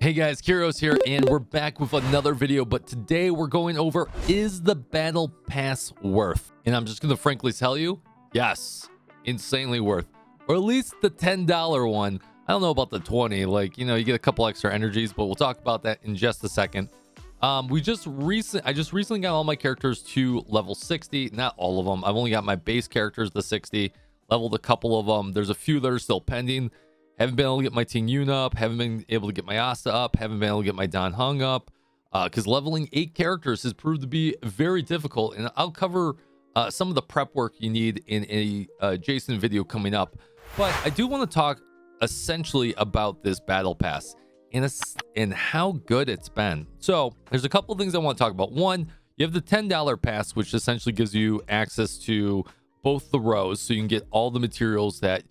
Hey guys, Kyrios here, and we're back with another video. But today we're going over, is the battle pass worth? And I'm just gonna frankly tell you, yes, insanely worth. Or at least the $10 one. I don't know about the 20, like, you know, you get a couple extra energies, but we'll talk about that in just a second. I just recently got all my characters to level 60. Not all of them. I've only got my base characters to 60, leveled a couple of them. There's a few that are still pending. Haven't been able to get my Ting Yun up. Haven't been able to get my Asta up. Haven't been able to get my Dan Heng up. Because leveling 8 characters has proved to be very difficult. And I'll cover some of the prep work you need in a Jason video coming up. But I do want to talk essentially about this battle pass and how good it's been. So there's a couple of things I want to talk about. One, you have the $10 pass, which essentially gives you access to both the rows. So you can get all the materials that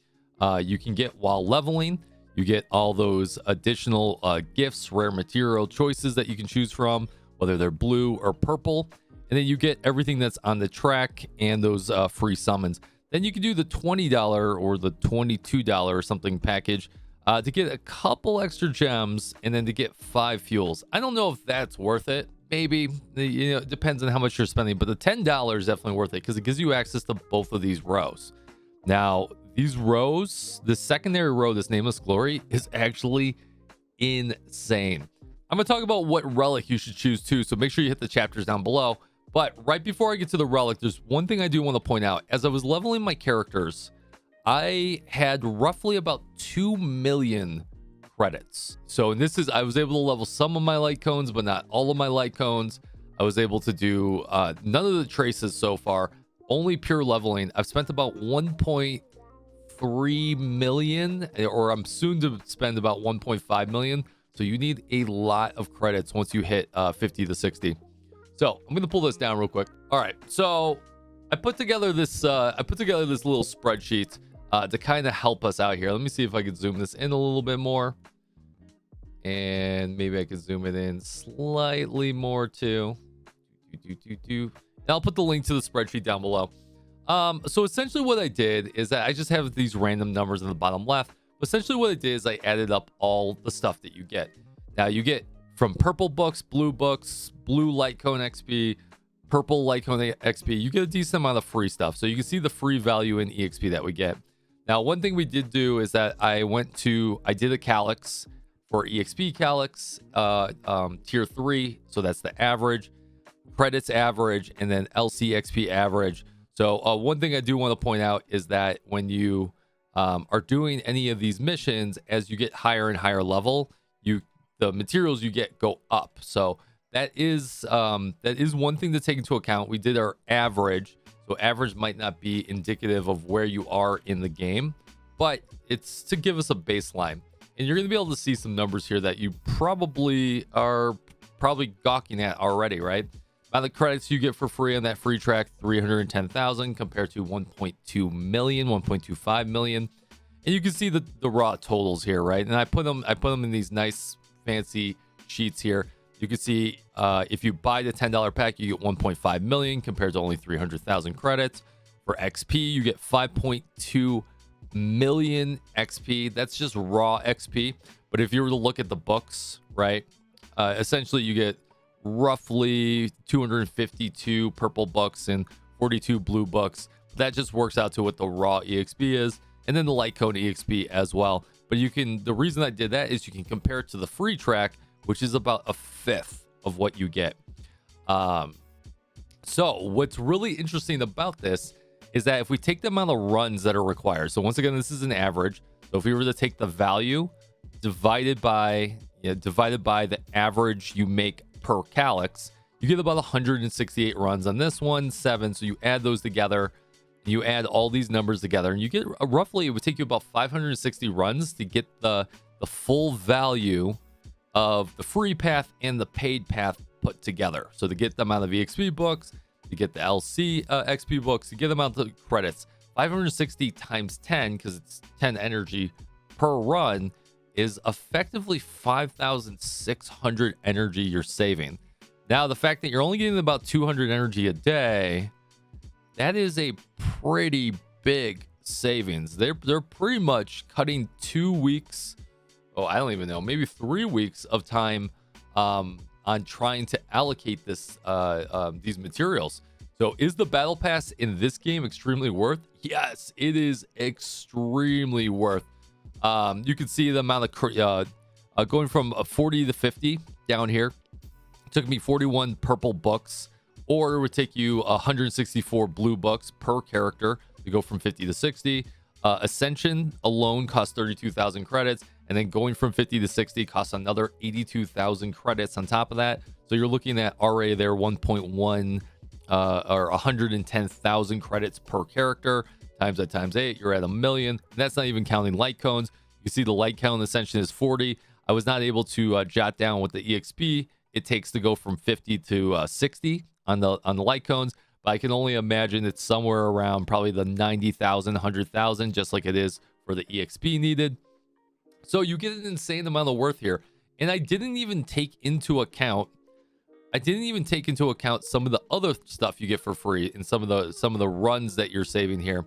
you can get while leveling. You get all those additional gifts, rare material choices that you can choose from, whether they're blue or purple. And then you get everything that's on the track and those free summons. Then you can do the $20 or the $22 or something package to get a couple extra gems and then to get 5 fuels. I don't know if that's worth it. Maybe, you know, it depends on how much you're spending, but the $10 is definitely worth it because it gives you access to both of these rows. Now, these rows, the secondary row, this Nameless Glory, is actually insane. I'm going to talk about what relic you should choose too, so make sure you hit the chapters down below. But right before I get to the relic, there's one thing I do want to point out. As I was leveling my characters, I had roughly about 2 million credits. So this is, I was able to level some of my Lightcones, but not all of my Lightcones. I was able to do none of the traces so far. Only pure leveling. I've spent about 1.3 million, or I'm soon to spend about 1.5 million. So you need a lot of credits once you hit 50 to 60. So I'm gonna pull this down real quick. All right, so I put together this little spreadsheet to kind of help us out here. Let me see if I can zoom this in a little bit more, and maybe I can zoom it in slightly more too. And I'll put the link to the spreadsheet down below. So essentially what I did is that I just have these random numbers in the bottom left. But essentially what I did is I added up all the stuff that you get. Now you get from purple books, blue Lightcone XP, purple Lightcone XP. You get a decent amount of free stuff. So you can see the free value in EXP that we get. Now, one thing we did do is that I did a Calyx for EXP Calyx, tier 3. So that's the average. Credits average, and then LC XP average. So one thing I do want to point out is that when you are doing any of these missions, as you get higher and higher level, the materials you get go up. So that is one thing to take into account. We did our average, so average might not be indicative of where you are in the game, but it's to give us a baseline. And you're going to be able to see some numbers here that you probably are gawking at already, right? The credits you get for free on that free track, 310,000 compared to 1.2 million, 1.25 million. And you can see the raw totals here, right? And I put them in these nice fancy sheets here. You can see if you buy the $10 pack, you get 1.5 million compared to only 300,000 credits. For XP, you get 5.2 million XP. That's just raw XP. But if you were to look at the books, right, essentially you get roughly 252 purple bucks and 42 blue bucks. That just works out to what the raw EXP is, and then the Lightcone EXP as well. But the reason I did that is you can compare it to the free track, which is about a fifth of what you get. So what's really interesting about this is that if we take the amount of runs that are required, so once again, this is an average. So if we were to take the value divided by the average you make per Calyx, you get about 168 runs on this one, 7. So you add those together, you add all these numbers together, and you get roughly, it would take you about 560 runs to get the full value of the free path and the paid path put together. So to get the amount of EXP books, to get the LC XP books, to get the amount of credits, 560 times 10, because it's 10 energy per run, is effectively 5,600 energy you're saving. Now, the fact that you're only getting about 200 energy a day, that is a pretty big savings. They're pretty much cutting 2 weeks oh, I don't even know, maybe 3 weeks of time on trying to allocate this these materials. So is the battle pass in this game extremely worth? Yes, it is extremely worth. You can see the amount of going from 40 to 50 down here. It took me 41 purple books, or it would take you 164 blue books per character to go from 50 to 60. Ascension alone costs 32,000 credits, and then going from 50 to 60 costs another 82,000 credits on top of that. So you're looking at RA there 1.1 or 110,000 credits per character. Times that times 8, you're at 1 million. And that's not even counting light cones. You see the light count Ascension is 40. I was not able to jot down what the EXP it takes to go from 50 to 60 on the light cones, but I can only imagine it's somewhere around probably the 90,000, 100,000, just like it is for the EXP needed. So you get an insane amount of worth here. And I didn't even take into account some of the other stuff you get for free in some of the runs that you're saving here.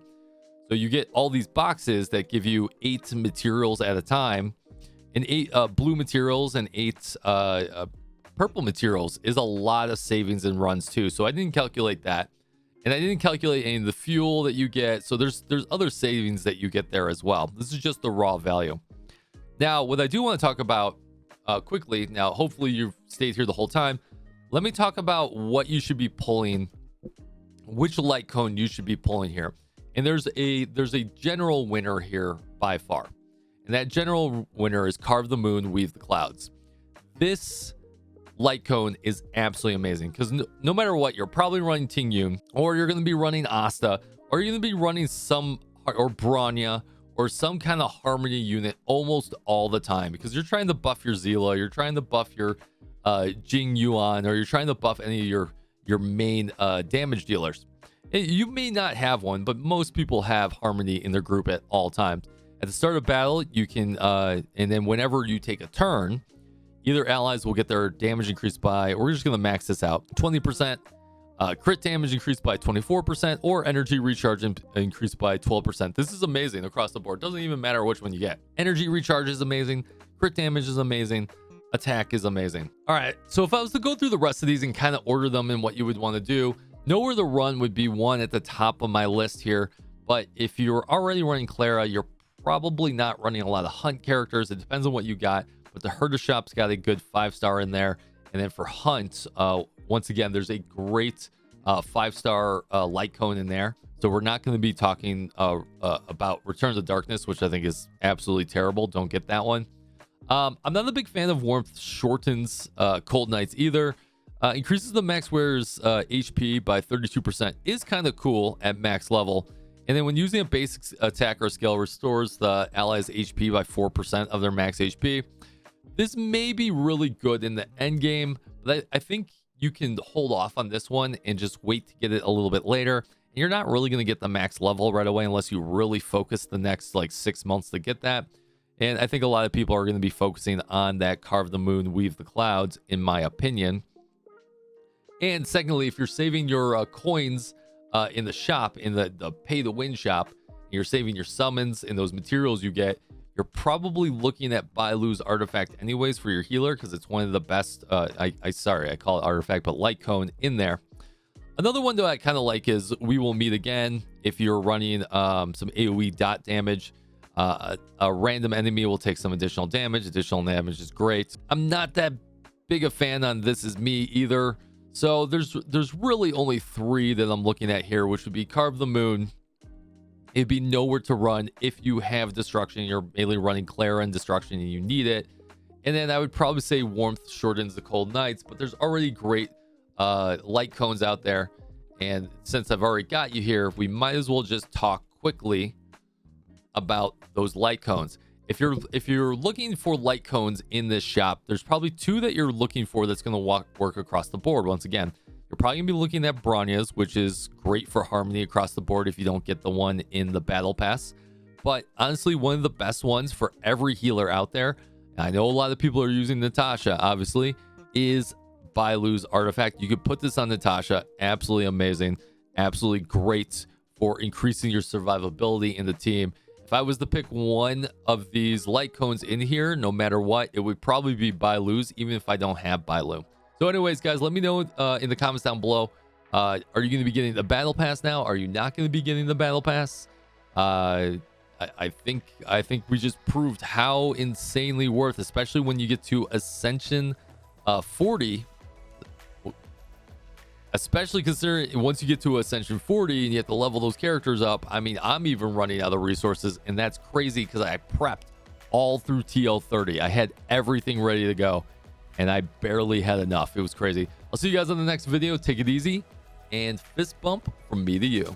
So you get all these boxes that give you 8 materials at a time, and 8 blue materials and 8 purple materials is a lot of savings in runs too. So I didn't calculate that, and I didn't calculate any of the fuel that you get. So there's other savings that you get there as well. This is just the raw value. Now, what I do want to talk about quickly, now hopefully you've stayed here the whole time. Let me talk about what you should be pulling, which light cone you should be pulling here. And there's a general winner here by far. And that general winner is Carve the Moon, Weave the Clouds. This light cone is absolutely amazing because no matter what, you're probably running Ting Yun, or you're going to be running Asta, or you're going to be running or Bronya, or some kind of Harmony unit almost all the time, because you're trying to buff your Zila, you're trying to buff your Jing Yuan, or you're trying to buff any of your main damage dealers. You may not have one, but most people have Harmony in their group at all times. At the start of battle, you can and then whenever you take a turn, either allies will get their damage increased by, we're just going to max this out, 20%, crit damage increased by 24%, or energy recharge increased by 12%. This is amazing across the board. Doesn't even matter which one you get. Energy recharge is amazing, crit damage is amazing, attack is amazing. All right, so if I was to go through the rest of these and kind of order them in what you would want to do, Nowhere to Run would be one at the top of my list here. But if you're already running Clara, you're probably not running a lot of hunt characters. It depends on what you got, but the Herder Shop's got a good 5-star in there. And then for hunt, once again, there's a great 5-star light cone in there. So we're not going to be talking about Returns of Darkness, which I think is absolutely terrible. Don't get that one. I'm not a big fan of Warmth Shortens Cold Nights either. Increases the max wearer's HP by 32% is kind of cool at max level. And then when using a basic attack or skill, restores the allies' HP by 4% of their max HP. This may be really good in the end game, but I think you can hold off on this one and just wait to get it a little bit later. And you're not really going to get the max level right away unless you really focus the next like 6 months to get that. And I think a lot of people are going to be focusing on that Carve the Moon, Weave the Clouds, in my opinion. And secondly, if you're saving your coins in the shop, in the pay to win shop, you're saving your summons and those materials you get, you're probably looking at 𝙀𝙓𝙋𝘼𝙉𝘿 artifact anyways for your healer, because it's one of the best. I call it artifact, but Lightcone in there. Another one that I kind of like is We Will Meet Again. If you're running some AoE dot damage, a random enemy will take some additional damage. Additional damage is great. I'm not that big a fan on This Is Me either. So there's really only 3 that I'm looking at here, which would be Carve the Moon. It'd be Nowhere to Run if you have Destruction. You're mainly running Clara and Destruction and you need it. And then I would probably say Warmth Shortens the Cold Nights, but there's already great light cones out there. And since I've already got you here, we might as well just talk quickly about those light cones. If you're looking for light cones in this shop, there's probably 2 that you're looking for that's going to work across the board. Once again, you're probably going to be looking at Bronya's, which is great for Harmony across the board if you don't get the one in the Battle Pass. But honestly, one of the best ones for every healer out there, and I know a lot of people are using Natasha, obviously, is 𝙀𝙓𝙋𝘼𝙉𝘿 artifact. You could put this on Natasha. Absolutely amazing. Absolutely great for increasing your survivability in the team. If I was to pick one of these light cones in here, no matter what, it would probably be 𝙀𝙓𝙋𝘼, even if I don't have 𝙀𝙓. So anyways, guys, let me know in the comments down below. Are you going to be getting the battle pass now? Are you not going to be getting the battle pass? I think we just proved how insanely worth, especially when you get to Ascension 40. Especially considering once you get to Ascension 40 and you have to level those characters up. I mean, I'm even running out of resources, and that's crazy because I prepped all through TL30. I had everything ready to go, and I barely had enough. It was crazy. I'll see you guys on the next video. Take it easy, and fist bump from me to you.